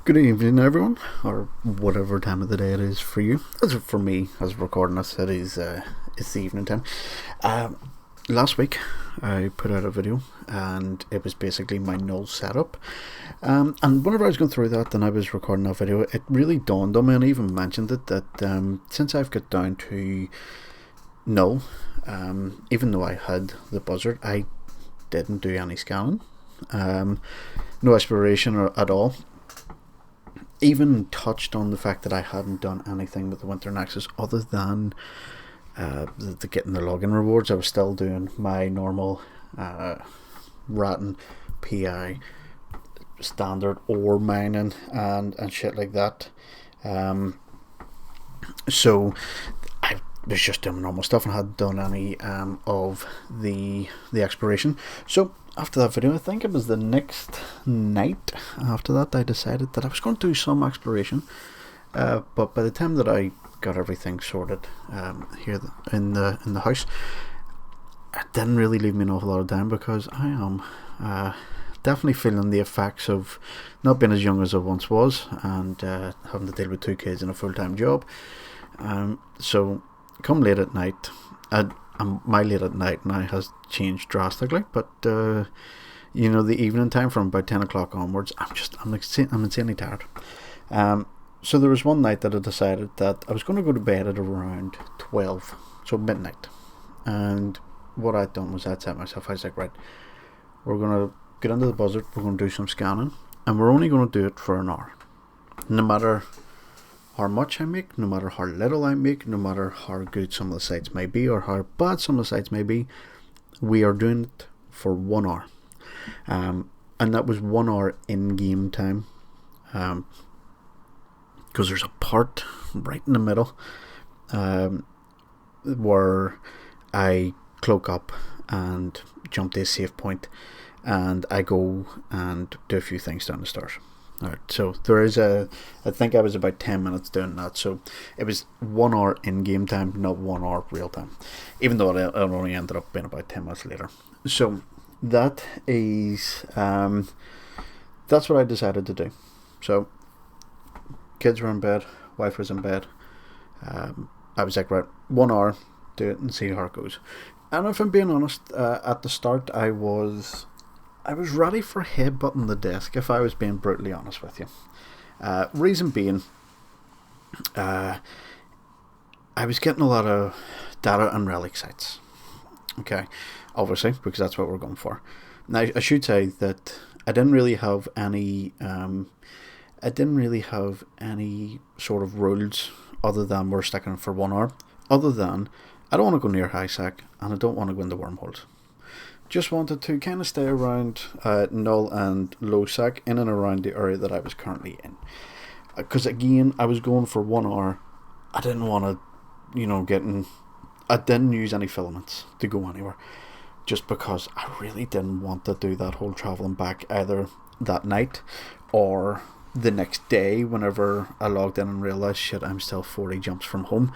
Good evening, everyone, or whatever time of the day it is for you. As for me, as I'm recording this, it's the evening time. Last week, I put out a video, and it was basically my null setup. And whenever I was going through that, and I was recording that video, it really dawned on me, and I even mentioned it, that since I've got down to null, even though I had the buzzard, I didn't do any scanning, no exploration at all. Even touched on the fact that I hadn't done anything with the Winter Nexus other than the getting the login rewards. I was still doing my normal ratting PI standard ore mining and shit like that. So I was just doing normal stuff and hadn't done any of the exploration. So after that video, I think it was the next night after that, I decided that I was going to do some exploration. But by the time that I got everything sorted here in the house, it didn't really leave me an awful lot of time, because I am definitely feeling the effects of not being as young as I once was, and having to deal with 2 kids and a full-time job. So come late at night, my late at night now has changed drastically, but the evening time from about 10 o'clock onwards, I'm insanely tired. So there was one night that I decided that I was going to go to bed at around 12, so midnight. And what I'd done was I'd set myself, I was like, right, we're going to get into the buzzard, we're going to do some scanning, and we're only going to do it for an hour. No matter how much I make, no matter how little I make, no matter how good some of the sites may be or how bad some of the sites may be, we are doing it for 1 hour. And that was 1 hour in-game time, because there's a part right in the middle where I cloak up and jump to a safe point, and I go and do a few things down the stairs. Alright, so there is I think I was about 10 minutes doing that, so it was 1 hour in-game time, not 1 hour real time, even though it only ended up being about 10 minutes later. So that is that's what I decided to do. So kids were in bed, wife was in bed, I was like, right, 1 hour, do it and see how it goes. And if I'm being honest, at the start I was ready for headbutting the desk, if I was being brutally honest with you. Reason being, I was getting a lot of data and relic sites. Okay, obviously, because that's what we're going for. Now, I should say that I didn't really have any sort of rules other than we're sticking for 1 hour. Other than, I don't want to go near high sec, and I don't want to go into wormholes. Just wanted to kind of stay around null and low sec, in and around the area that I was currently in. Because again, I was going for 1 hour. I didn't want to, I didn't use any filaments to go anywhere, just because I really didn't want to do that whole travelling back either that night or the next day whenever I logged in and realised, shit, I'm still 40 jumps from home.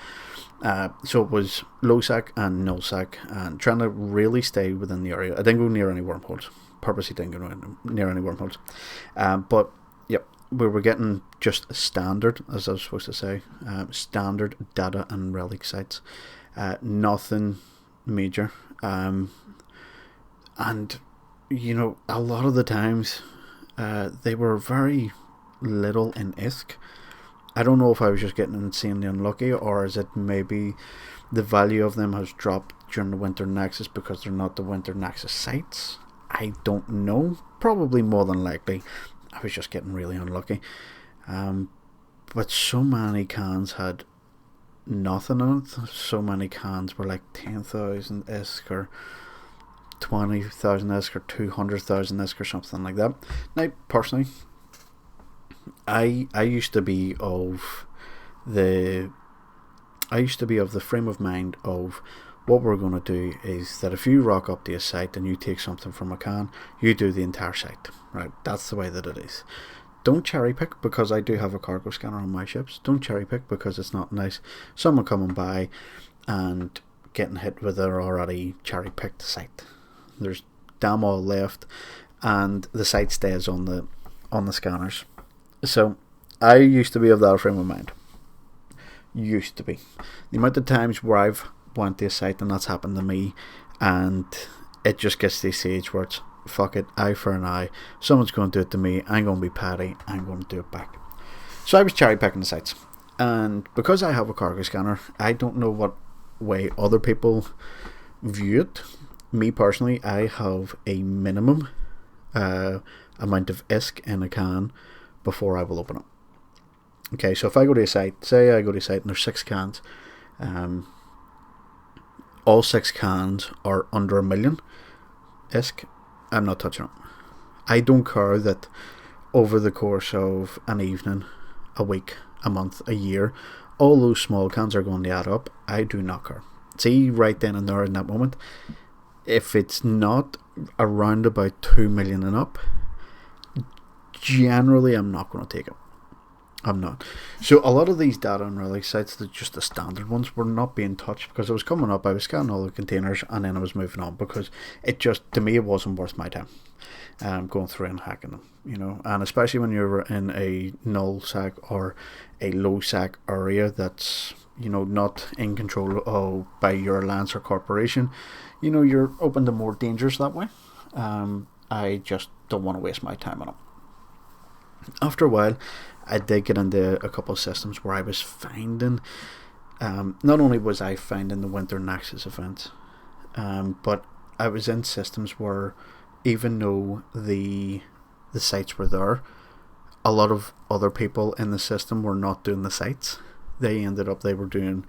So it was low sec and null sec, and trying to really stay within the area. I didn't go near any wormholes. Purposely didn't go near any wormholes. But yep, we were getting just standard, as I was supposed to say, standard data and relic sites. Nothing major. And a lot of the times they were very little in ISK. I don't know if I was just getting insanely unlucky, or is it maybe the value of them has dropped during the Winter Nexus because they're not the Winter Nexus sites. I don't know. Probably more than likely I was just getting really unlucky. But so many cans had nothing in it. So many cans were like 10,000 ISK or 20,000 ISK or 200,000 ISK or something like that. Now, personally, I used to be of the frame of mind of what we're going to do is that if you rock up to a site and you take something from a can, you do the entire site. Right? That's the way that it is. Don't cherry pick, because I do have a cargo scanner on my ships. Don't cherry pick, because it's not nice someone coming by and getting hit with their already cherry picked site. There's damn all left, and the site stays on the scanners. So I used to be of that frame of mind. Used to be. The amount of times where I've went to a site and that's happened to me, and it just gets to the stage where it's fuck it, eye for an eye. Someone's going to do it to me. I'm going to be petty. I'm going to do it back. So I was cherry picking the sites, and because I have a cargo scanner, I don't know what way other people view it. Me personally, I have a minimum amount of ISK in a can before I will open it. Okay, so if I go to a site, say I go to a site and there's 6 cans, all 6 cans are under a million ISK, I'm not touching it. I don't care that over the course of an evening, a week, a month, a year, all those small cans are going to add up. I do not care. See, right then and there in that moment, if it's not around about 2 million and up, generally I'm not going to take it. I'm not. So a lot of these data and release sites, just the standard ones, were not being touched because I was coming up, I was scanning all the containers, and then I was moving on because it just, to me, it wasn't worth my time going through and hacking them, you know. And especially when you're in a null sac or a low sac area that's, you know, not in control of by your alliance or corporation, you know, you're open to more dangers that way. I just don't want to waste my time on it. After a while, I did get into a couple of systems where I was finding, not only was I finding the Winter Nexus events, but I was in systems where even though the sites were there, a lot of other people in the system were not doing the sites. They were doing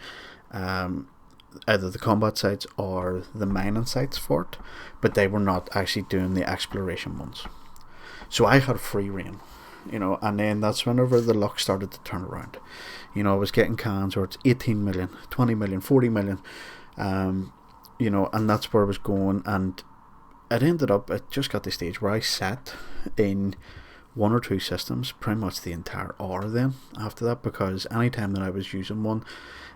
either the combat sites or the mining sites for it, but they were not actually doing the exploration ones. So I had free reign. You know, and then that's whenever the luck started to turn around. You know, I was getting cans where it's 18 million, 20 million, 40 million, you know, and that's where I was going. And it just got to the stage where I sat in 1 or 2 systems pretty much the entire hour then after that, because any time that I was using one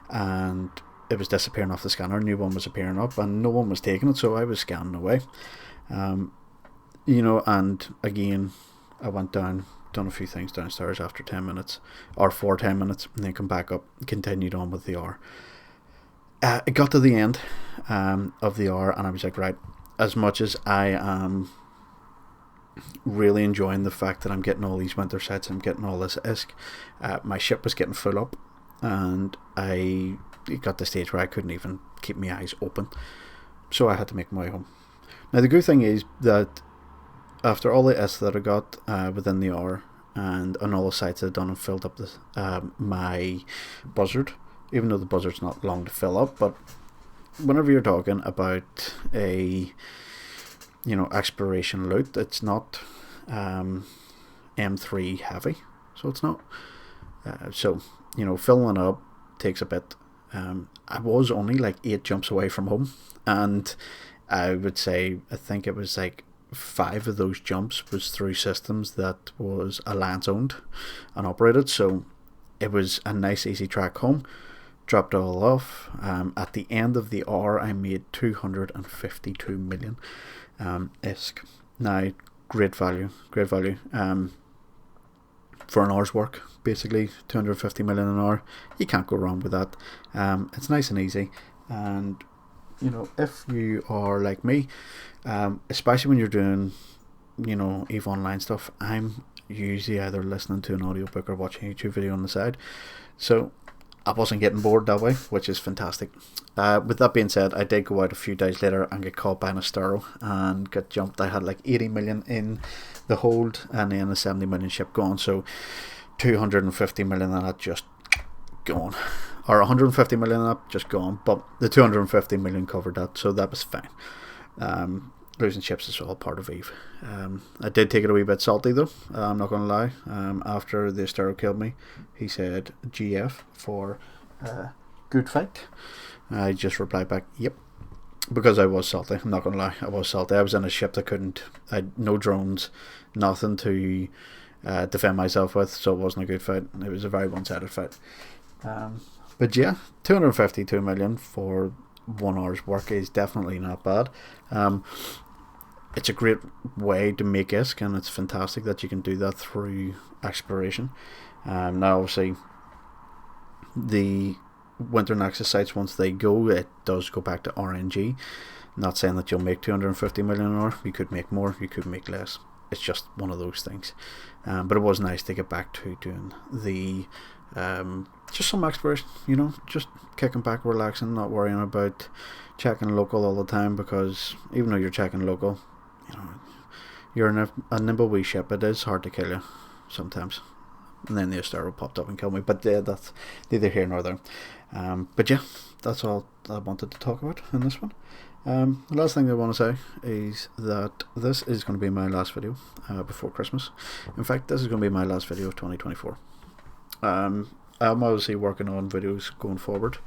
and it was disappearing off the scanner, a new one was appearing up and no one was taking it, so I was scanning away. You know, and again, I went down, done a few things downstairs after 10 minutes or for 10 minutes, and then come back up, continued on with the hour. It got to the end of the hour, and I was like, right, as much as I am really enjoying the fact that I'm getting all these winter sets, I'm getting all this ISK, my ship was getting full up, and it got to the stage where I couldn't even keep my eyes open, so I had to make my way home. Now the good thing is that after all the ISK that I got within the hour, and on all the sites I've done and filled up my buzzard, even though the buzzard's not long to fill up, but whenever you're talking about a, you know, exploration loot, it's not M3 heavy, so it's not. So, you know, filling it up takes a bit. I was only like 8 jumps away from home, and I would say, I think it was like 5 of those jumps was through systems that was Alliance owned and operated, so it was a nice easy track home. Dropped it all off. At the end of the hour, I made 252 million ISK. Now, great value for an hour's work. Basically, 250 million an hour. You can't go wrong with that. It's nice and easy, and you know, if you are like me, especially when you're doing, you know, EVE Online stuff, I'm usually either listening to an audiobook or watching a YouTube video on the side, so I wasn't getting bored that way, which is fantastic. With that being said, I did go out a few days later and get caught by an Astero and get jumped. I had like 80 million in the hold and then a 70 million ship gone, so 250 million of that just gone, or 150 million of that just gone, but the 250 million covered that, so that was fine. Losing ships is all part of EVE. I did take it a wee bit salty though, I'm not going to lie. After the Astero killed me, he said GF for good fight. I just replied back, yep, because I was salty. I'm not going to lie, I was salty. I was in a ship that I had no drones, nothing to defend myself with, so it wasn't a good fight. It was a very one-sided fight. But yeah, 252 million for 1 hour's work is definitely not bad. it's a great way to make ISK, and it's fantastic that you can do that through Expedishun. Now, obviously, the Winter Nexus sites, once they go, it does go back to RNG. Not saying that you'll make 250 million an hour. You could make more, you could make less. It's just one of those things. But it was nice to get back to doing the just some exploration, just kicking back, relaxing, not worrying about checking local all the time, because even though you're checking local, you're in a nimble wee ship. It is hard to kill you sometimes. And then the Astero popped up and killed me, but that's neither here nor there. But yeah, that's all I wanted to talk about in this one. The last thing I want to say is that this is going to be my last video before Christmas. In fact, this is going to be my last video of 2024. I'm obviously working on videos going forward,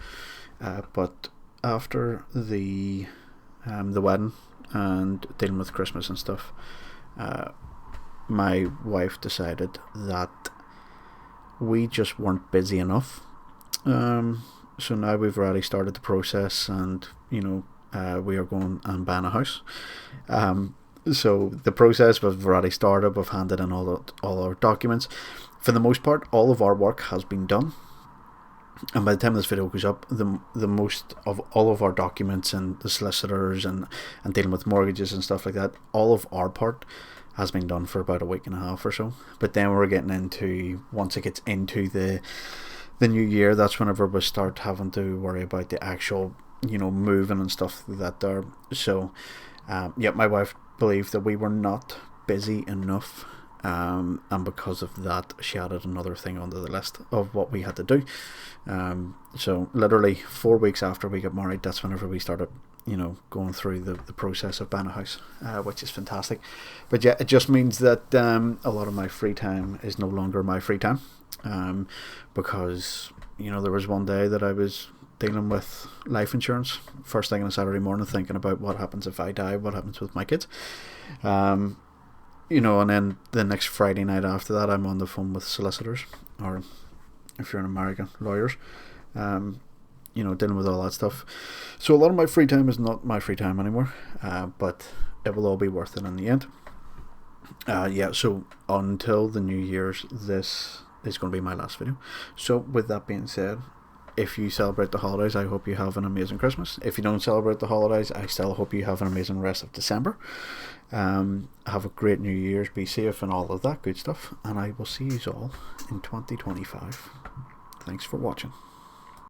but after the wedding and dealing with Christmas and stuff, my wife decided that we just weren't busy enough. So now we've already started the process, and we are going and buying a house. So the process we've already started. We've handed in all our documents. For the most part, all of our work has been done. And by the time this video goes up, the most of all of our documents and the solicitors and dealing with mortgages and stuff like that, all of our part has been done for about a week and a half or so. But then we're getting into, once it gets into the new year, that's whenever we start having to worry about the actual moving and stuff like that there. So my wife believed that we were not busy enough, and because of that she added another thing onto the list of what we had to do. So literally 4 weeks after we got married, that's whenever we started going through the process of buying a house, which is fantastic. But yeah, it just means that a lot of my free time is no longer my free time, because there was one day that I was dealing with life insurance first thing on a Saturday morning, thinking about what happens if I die, what happens with my kids, and then the next Friday night after that, I'm on the phone with solicitors, or if you're in America, lawyers, dealing with all that stuff. So a lot of my free time is not my free time anymore, but it will all be worth it in the end. So until the New Year's, this is going to be my last video. So with that being said, if you celebrate the holidays, I hope you have an amazing Christmas. If you don't celebrate the holidays, I still hope you have an amazing rest of December. Have a great New Year's, be safe and all of that good stuff, and I will see you all in 2025. Thanks for watching.